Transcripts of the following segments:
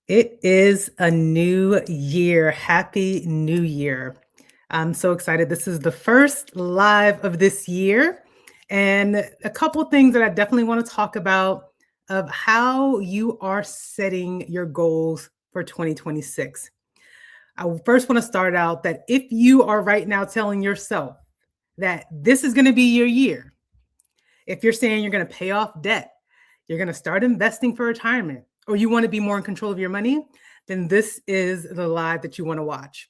It is a new year. Happy New Year. I'm so excited. This is the first live of this year. And a couple things that I definitely want to talk about of how you are setting your goals for 2026. I first want to start out that if you are right now telling yourself that this is going to be your year, if you're saying you're going to pay off debt, you're going to start investing for retirement, or you want to be more in control of your money, then this is the live that you want to watch.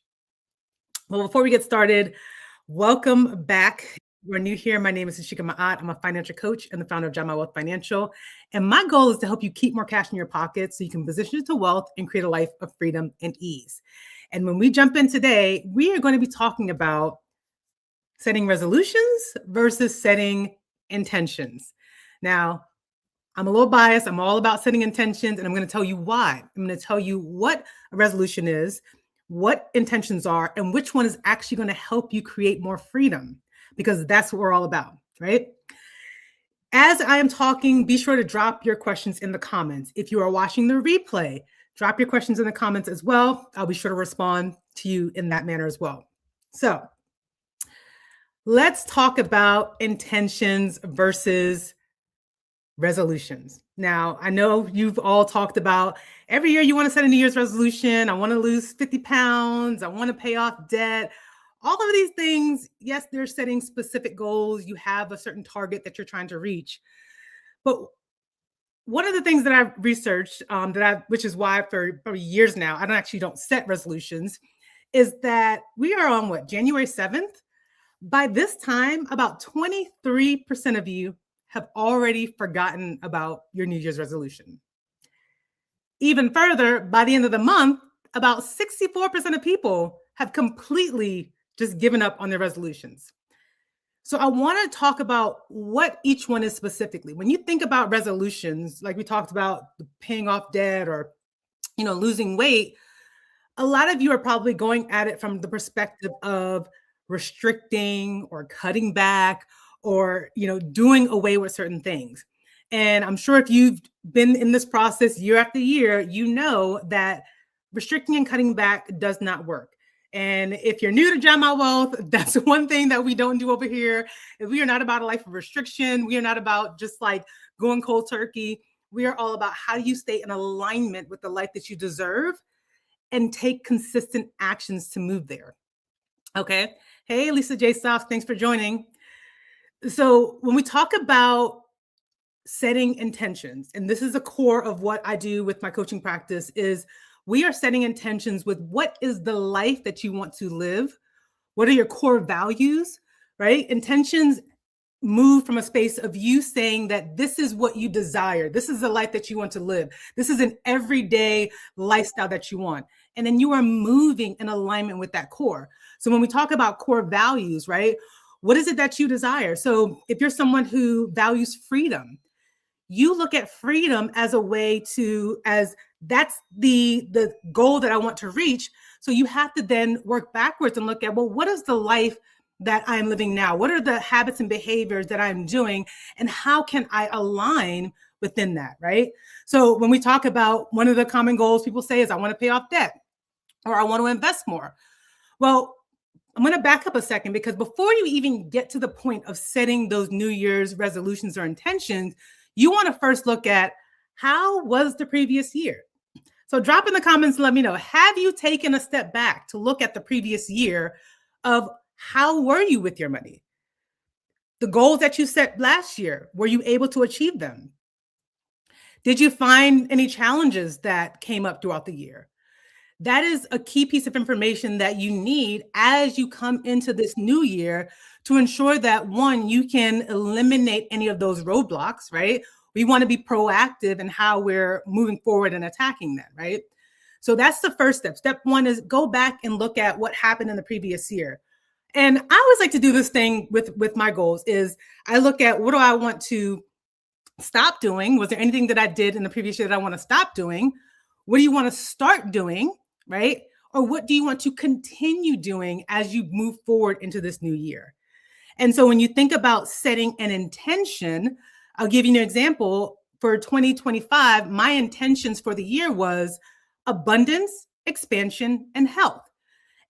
Well, before we get started, welcome back. If you're new here, my name is Ashika Ma'at. I'm a financial coach and the founder of Jama Wealth Financial. And my goal is to help you keep more cash in your pocket so you can position it to wealth and create a life of freedom and ease. And when we jump in today, we are going to be talking about setting resolutions versus setting intentions. Now, I'm a little biased. I'm all about setting intentions, and I'm going to tell you why. I'm going to tell you what a resolution is, what intentions are, and which one is actually going to help you create more freedom, because that's what we're all about, right? As I am talking, be sure to drop your questions in the comments. If you are watching the replay, drop your questions in the comments as well. I'll be sure to respond to you in that manner as well. So let's talk about intentions versus resolutions. Now, I know you've all talked about every year you want to set a New Year's resolution. I want to lose 50 pounds. I want to pay off debt. All of these things, yes, they're setting specific goals. You have a certain target that you're trying to reach. But one of the things that I've researched, which is why for years now, I don't set resolutions, is that we are on January 7th? By this time, about 23% of you have already forgotten about your New Year's resolution. Even further, by the end of the month, about 64% of people have completely just given up on their resolutions. So I want to talk about what each one is specifically. When you think about resolutions, like we talked about paying off debt or, losing weight, a lot of you are probably going at it from the perspective of restricting or cutting back or doing away with certain things. And I'm sure if you've been in this process year after year, you know that restricting and cutting back does not work. And if you're new to Jama Wealth, that's one thing that we don't do over here. We are not about a life of restriction. We are not about just like going cold turkey. We are all about how do you stay in alignment with the life that you deserve and take consistent actions to move there. Okay. Hey, Lisa J. Stoff, thanks for joining. So when we talk about setting intentions, and this is the core of what I do with my coaching practice, is we are setting intentions with what is the life that you want to live? What are your core values, right? Intentions move from a space of you saying that this is what you desire. This is the life that you want to live. This is an everyday lifestyle that you want. And then you are moving in alignment with that core. So when we talk about core values, right? What is it that you desire? So if you're someone who values freedom, you look at freedom as a way as that's the goal that I want to reach. So you have to then work backwards and look at, well, what is the life that I'm living now? What are the habits and behaviors that I'm doing? And how can I align within that, right? So when we talk about one of the common goals people say is I want to pay off debt or I want to invest more. Well, I'm going to back up a second, because before you even get to the point of setting those New Year's resolutions or intentions, you want to first look at how was the previous year? So drop in the comments and let me know, have you taken a step back to look at the previous year of how were you with your money? The goals that you set last year, were you able to achieve them? Did you find any challenges that came up throughout the year? That is a key piece of information that you need as you come into this new year to ensure that, one, you can eliminate any of those roadblocks, right? We want to be proactive in how we're moving forward and attacking that, right? So that's the first step. Step one is go back and look at what happened in the previous year. And I always like to do this thing with my goals is I look at what do I want to stop doing? Was there anything that I did in the previous year that I want to stop doing? What do you want to start doing? Right? Or what do you want to continue doing as you move forward into this new year? And so when you think about setting an intention, I'll give you an example. For 2025, my intentions for the year was abundance, expansion, and health.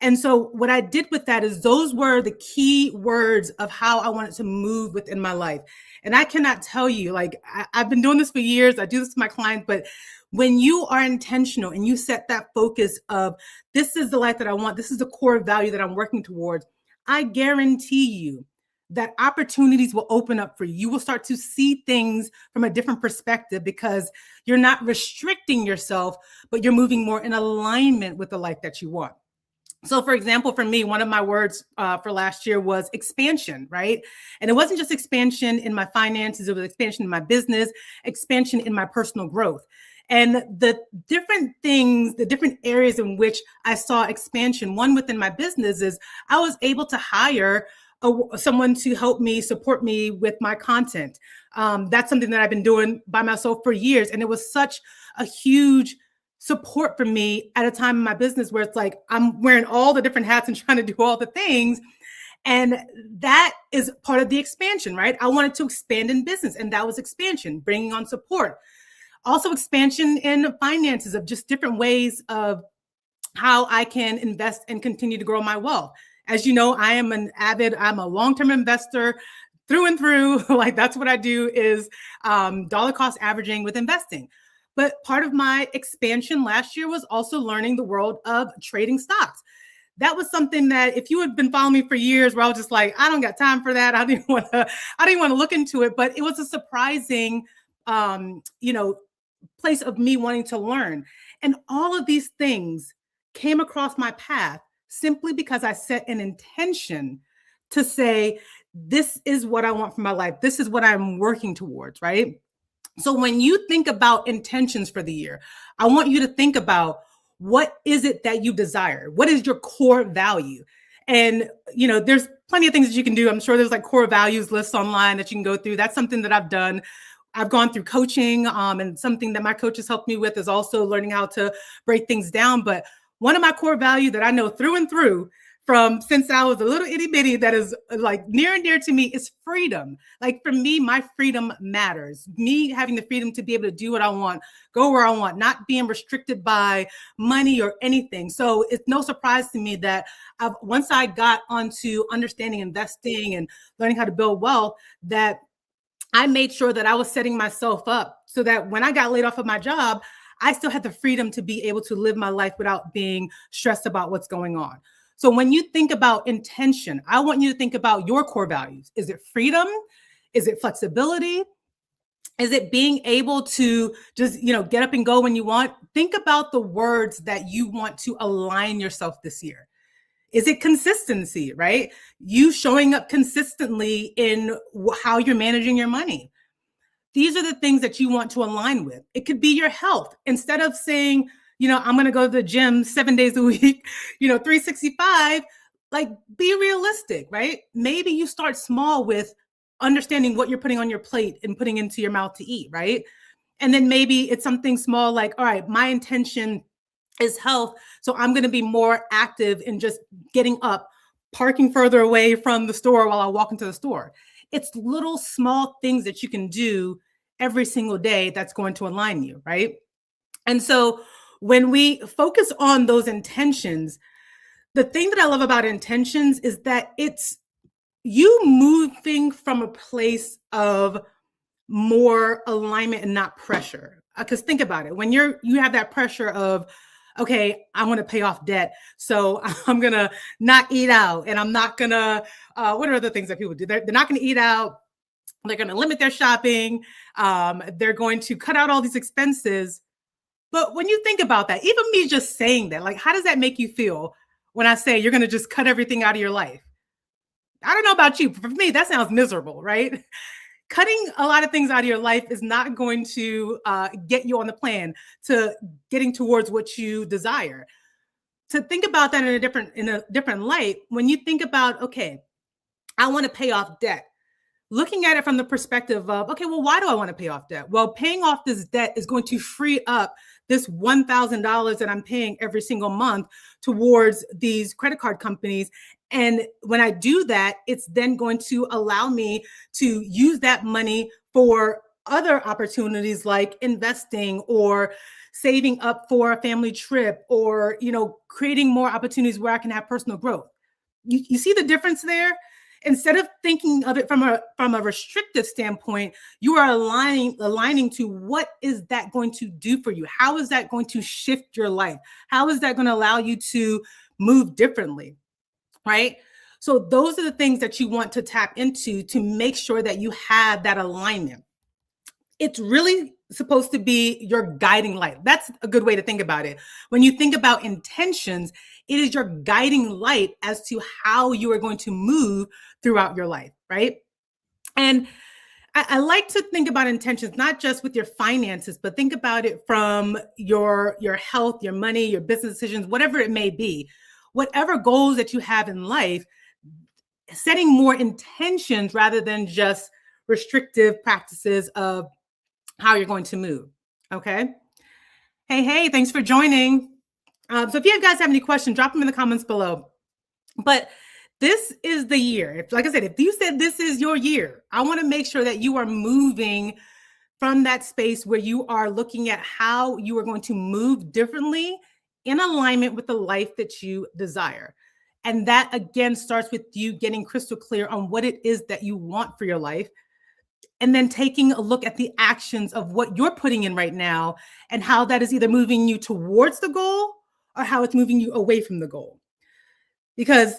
And so what I did with that is those were the key words of how I wanted to move within my life. And I cannot tell you, like, I've been doing this for years. I do this to my clients, but when you are intentional and you set that focus of this is the life that I want, this is the core value that I'm working towards, I guarantee you that opportunities will open up for you. You will start to see things from a different perspective because you're not restricting yourself, but you're moving more in alignment with the life that you want. So, for example, for me, one of my words for last year was expansion, right? And it wasn't just expansion in my finances, it was expansion in my business, expansion in my personal growth. And the different things, the different areas in which I saw expansion, one within my business is I was able to hire someone to help me, support me with my content. That's something that I've been doing by myself for years. And it was such a huge support for me at a time in my business where it's like I'm wearing all the different hats and trying to do all the things. And that is part of the expansion, right? I wanted to expand in business, and that was expansion, bringing on support. Also, expansion in finances of just different ways of how I can invest and continue to grow my wealth. As you know, I'm a long-term investor through and through. Like that's what I do is dollar cost averaging with investing. But part of my expansion last year was also learning the world of trading stocks. That was something that if you had been following me for years, where I was just like, I don't got time for that. I didn't want to look into it. But it was a surprising, place of me wanting to learn. And all of these things came across my path simply because I set an intention to say, this is what I want for my life. This is what I'm working towards, right? So when you think about intentions for the year, I want you to think about what is it that you desire? What is your core value? And, there's plenty of things that you can do. I'm sure there's like core values lists online that you can go through. That's something that I've done. I've gone through coaching, and something that my coaches helped me with is also learning how to break things down. But one of my core values that I know through and through from since I was a little itty bitty that is like near and dear to me is freedom. Like for me, my freedom matters. Me having the freedom to be able to do what I want, go where I want, not being restricted by money or anything. So it's no surprise to me that once I got onto understanding investing and learning how to build wealth, that I made sure that I was setting myself up so that when I got laid off of my job, I still had the freedom to be able to live my life without being stressed about what's going on. So when you think about intention, I want you to think about your core values. Is it freedom? Is it flexibility? Is it being able to just, get up and go when you want? Think about the words that you want to align yourself this year. Is it consistency, right? You showing up consistently in how you're managing your money. These are the things that you want to align with. It could be your health. Instead of saying, I'm going to go to the gym 7 days a week, 365, like be realistic, right? Maybe you start small with understanding what you're putting on your plate and putting into your mouth to eat, right? And then maybe it's something small like, all right, my intention is health. So I'm going to be more active in just getting up, parking further away from the store while I walk into the store. It's little small things that you can do every single day that's going to align you, right? And so when we focus on those intentions, the thing that I love about intentions is that it's you moving from a place of more alignment and not pressure. Because think about it, when you have that pressure of, okay, I want to pay off debt, so I'm gonna not eat out, and I'm not gonna. What are other things that people do? They're not gonna eat out. They're gonna limit their shopping. They're going to cut out all these expenses. But when you think about that, even me just saying that, like, how does that make you feel when I say you're gonna just cut everything out of your life? I don't know about you, but for me, that sounds miserable, right? Cutting a lot of things out of your life is not going to get you on the plan to getting towards what you desire. To think about that in a different light, when you think about, okay, I want to pay off debt, looking at it from the perspective of, okay, well, why do I want to pay off debt? Well, paying off this debt is going to free up this $1,000 that I'm paying every single month towards these credit card companies. And when I do that, it's then going to allow me to use that money for other opportunities like investing or saving up for a family trip or, creating more opportunities where I can have personal growth. You see the difference there? Instead of thinking of it from a restrictive standpoint, you are aligning to what is that going to do for you? How is that going to shift your life? How is that going to allow you to move differently? Right? So those are the things that you want to tap into to make sure that you have that alignment. It's really supposed to be your guiding light. That's a good way to think about it. When you think about intentions, it is your guiding light as to how you are going to move throughout your life, right? And I like to think about intentions, not just with your finances, but think about it from your health, your money, your business decisions, whatever it may be. Whatever goals that you have in life, setting more intentions rather than just restrictive practices of how you're going to move. Okay. Hey, thanks for joining. So if you guys have any questions, drop them in the comments below. But this is the year. Like I said, if you said this is your year, I want to make sure that you are moving from that space where you are looking at how you are going to move differently in alignment with the life that you desire. And that again starts with you getting crystal clear on what it is that you want for your life. And then taking a look at the actions of what you're putting in right now and how that is either moving you towards the goal or how it's moving you away from the goal. Because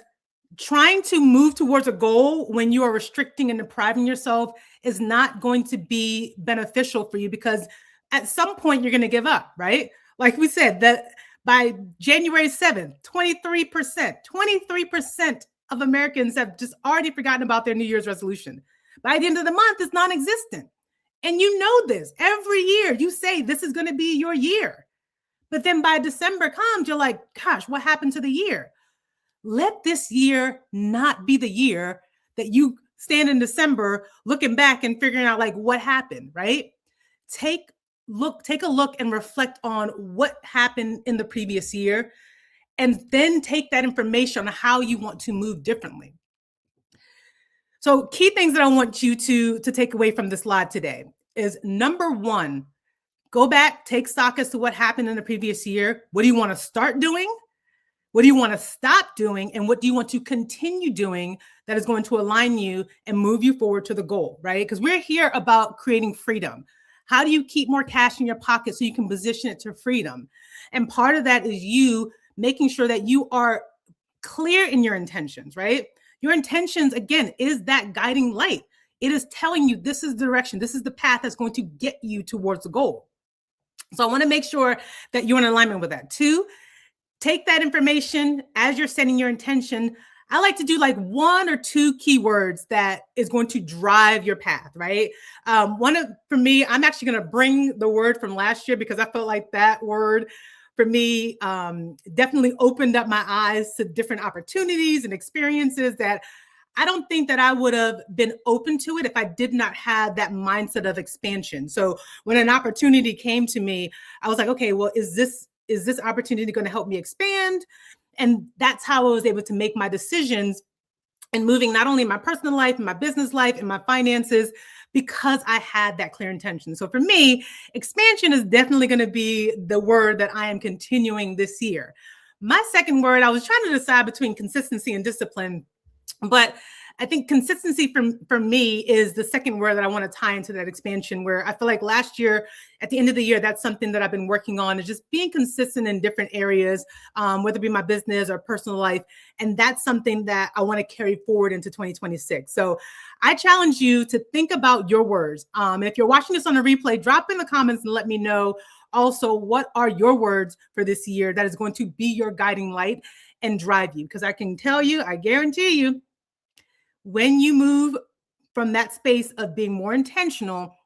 trying to move towards a goal when you are restricting and depriving yourself is not going to be beneficial for you, because at some point you're going to give up, right? Like we said, that by January 7th, 23% of Americans have just already forgotten about their New Year's resolution. By the end of the month, it's non-existent. And you know this. Every year you say this is going to be your year. But then by December comes, you're like, gosh, what happened to the year? Let this year not be the year that you stand in December looking back and figuring out like what happened, right? Take a look and reflect on what happened in the previous year, and then take that information on how you want to move differently. So key things that I want you to take away from this live today is, number one, go back, take stock as to what happened in the previous year. What do you want to start doing? What do you want to stop doing? And what do you want to continue doing that is going to align you and move you forward to the goal, right? Because we're here about creating freedom. How do you keep more cash in your pocket so you can position it to freedom? And part of that is you making sure that you are clear in your intentions, right? Your intentions, again, is that guiding light. It is telling you this is the direction, this is the path that's going to get you towards the goal. So I want to make sure that you're in alignment with that. Two, take that information as you're setting your intention. I like to do like one or two keywords that is going to drive your path, right? For me, I'm actually going to bring the word from last year because I felt like that word for me definitely opened up my eyes to different opportunities and experiences that I don't think that I would have been open to it if I did not have that mindset of expansion. So when an opportunity came to me, I was like, okay, well, is this opportunity going to help me expand? And that's how I was able to make my decisions and moving not only in my personal life, in my business life, in my finances, because I had that clear intention. So for me, expansion is definitely going to be the word that I am continuing this year. My second word, I was trying to decide between consistency and discipline, but I think consistency for me is the second word that I want to tie into that expansion, where I feel like last year, at the end of the year, that's something that I've been working on, is just being consistent in different areas, whether it be my business or personal life. And that's something that I want to carry forward into 2026. So I challenge you to think about your words. If you're watching this on a replay, drop in the comments and let me know also what are your words for this year that is going to be your guiding light and drive you. Because I can tell you, I guarantee you, when you move from that space of being more intentional,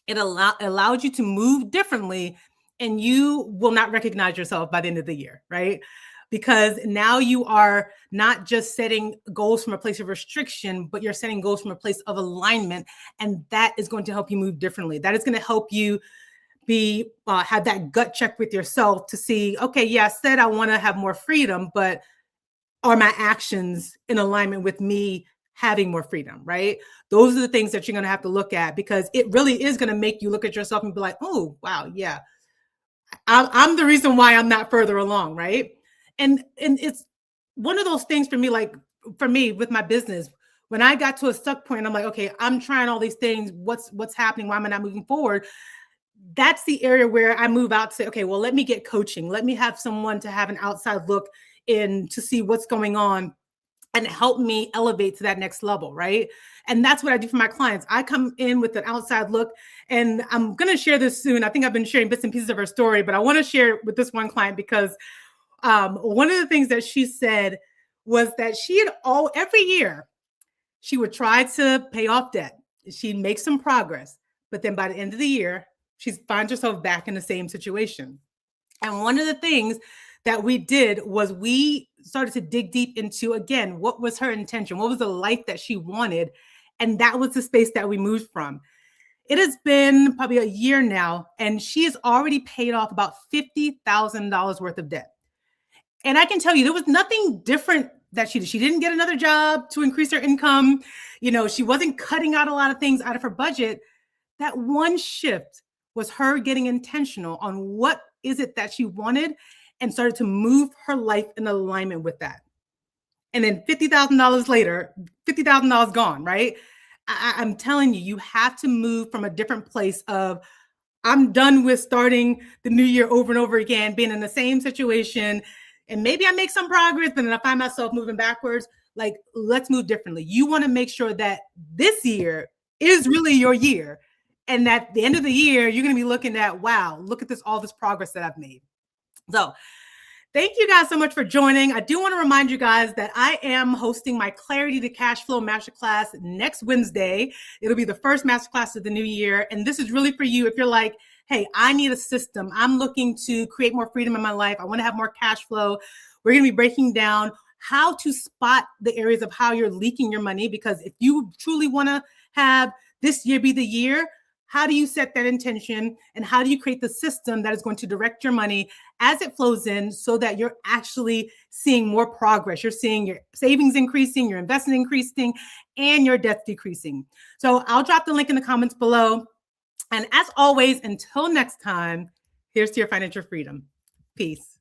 it allows you to move differently, and you will not recognize yourself by the end of the year, right? Because now you are not just setting goals from a place of restriction, but you're setting goals from a place of alignment. And that is going to help you move differently. That is going to help you have that gut check with yourself to see, okay, yeah, I said I want to have more freedom, but are my actions in alignment with me having more freedom, right? Those are the things that you're going to have to look at, because it really is going to make you look at yourself and be like, oh, wow, yeah, I'm the reason why I'm not further along, right? And it's one of those things for me, like for me with my business, when I got to a stuck point, I'm like, okay, I'm trying all these things. What's happening? Why am I not moving forward? That's the area where I move out to say, okay, well, let me get coaching. Let me have someone to have an outside look in to see what's going on and help me elevate to that next level, right? And that's what I do for my clients. I come in with an outside look, and I'm going to share this soon. I think I've been sharing bits and pieces of her story, but I want to share it with this one client because one of the things that she said was that she had every year she would try to pay off debt. She'd make some progress, but then by the end of the year, she finds herself back in the same situation. And one of the things that we did was we started to dig deep into, again, what was her intention? What was the life that she wanted? And that was the space that we moved from. It has been probably a year now, and she has already paid off about $50,000 worth of debt. And I can tell you, there was nothing different that she did. She didn't get another job to increase her income. She wasn't cutting out a lot of things out of her budget. That one shift was her getting intentional on what is it that she wanted and started to move her life in alignment with that. And then $50,000 later, $50,000 gone, right? I'm telling you, you have to move from a different place of, I'm done with starting the new year over and over again, being in the same situation. And maybe I make some progress, but then I find myself moving backwards. Like, let's move differently. You want to make sure that this year is really your year. And at the end of the year, you're going to be looking at, wow, look at all this progress that I've made. So thank you guys so much for joining. I do want to remind you guys that I am hosting my Clarity to Cash Flow Masterclass next Wednesday. It'll be the first masterclass of the new year. And this is really for you if you're like, hey, I need a system. I'm looking to create more freedom in my life. I want to have more cash flow. We're going to be breaking down how to spot the areas of how you're leaking your money, because if you truly want to have this year be the year, how do you set that intention, and how do you create the system that is going to direct your money as it flows in so that you're actually seeing more progress? You're seeing your savings increasing, your investment increasing, and your debt decreasing. So I'll drop the link in the comments below. And as always, until next time, here's to your financial freedom. Peace.